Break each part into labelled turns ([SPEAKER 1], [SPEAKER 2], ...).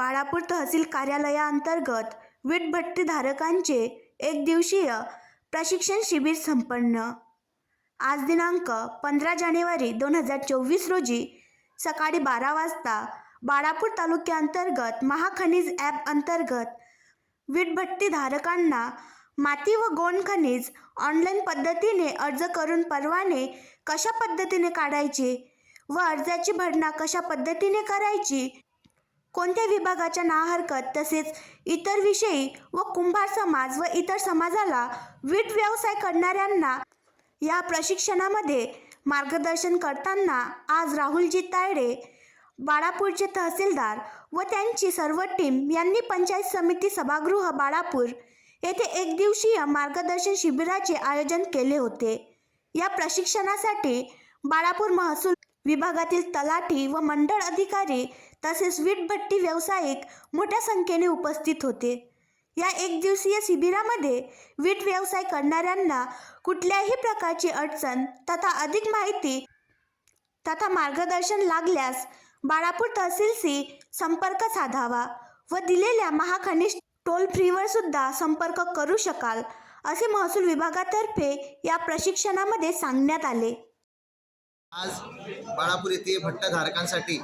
[SPEAKER 1] बाळापूर तहसील कार्यालयाअंतर्गत वीटभट्टीधारकांचे एक दिवसीय प्रशिक्षण शिबिर संपन्न। आज दिनांक 15 जानेवारी 2024 रोजी सकाळी 12 वाजता बाळापूर तालुक्याअंतर्गत महाखनिज ॲप अंतर्गत वीटभट्टीधारकांना माती व गौण खनिज ऑनलाईन पद्धतीने अर्ज करून परवाने कशा पद्धतीने काढायचे व अर्जाची भरणा कशा पद्धतीने करायची, कोणत्या विभागाच्या ना हरकत तसेच इतर विषयी व कुंभार समाज व इतर समाजाला वीट व्यवसाय करणाऱ्यांना या प्रशिक्षणामध्ये मार्गदर्शन करताना आज राहुलजी तायडे, बाळापूरचे तहसीलदार व त्यांची सर्व टीम यांनी पंचायत समिती सभागृह बाळापूर येथे एक दिवसीय मार्गदर्शन शिबिराचे आयोजन केले होते। या प्रशिक्षणासाठी बाळापूर महसूल विभागातील तलाठी व मंडळ अधिकारी तसेच वीटभट्टी व्यावसायिक मोठ्या संख्येने उपस्थित होते। या एक दिवसीय शिबिरामध्ये वीट व्यवसाय करणाऱ्यांना कुठल्याही प्रकारची अडचण तथा अधिक माहिती तथा मार्गदर्शन लागल्यास बाळापूर तहसीलशी संपर्क साधावा व दिलेल्या महाखनिज टोल फ्रीवर सुद्धा संपर्क करू शकाल, असे महसूल विभागातर्फे या प्रशिक्षणामध्ये सांगण्यात आले।
[SPEAKER 2] आज बाळापूर येथे भट्टाधारकांसाठी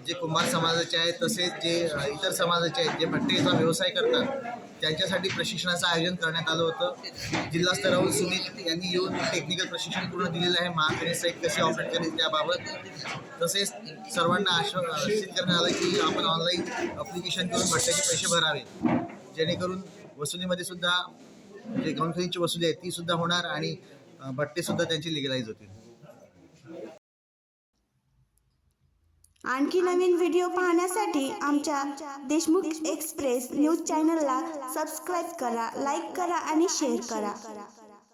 [SPEAKER 2] जे कुंभार समाजाचे आहेत तसेच जे इतर समाजाचे आहेत जे भट्टीचा व्यवसाय करतात त्यांच्यासाठी प्रशिक्षणाचं आयोजन करण्यात आलं होतं। जिल्हा स्तरावर सुनील यांनी येऊन टेक्निकल प्रशिक्षण पूर्ण दिलेलं आहे। महाखनिज साईट कसे ऑपरेट करायचे त्याबाबत तसेच सर्वांना आश्वासित करण्यात आलं की आपण ऑनलाईन अप्लिकेशन करून भट्ट्याचे पैसे भरावे, जेणेकरून वसुलीमध्ये सुद्धा जे गौण खनिजची वसुली आहे ती सुद्धा होणार आणि भट्टेसुद्धा त्यांची लिगलाइज होतील।
[SPEAKER 1] आणखी नवीन व्हिडिओ पाहण्यासाठी आमच्या देशमुख एक्सप्रेस न्यूज चॅनलला सबस्क्राईब करा, लाईक करा आणि शेअर करा।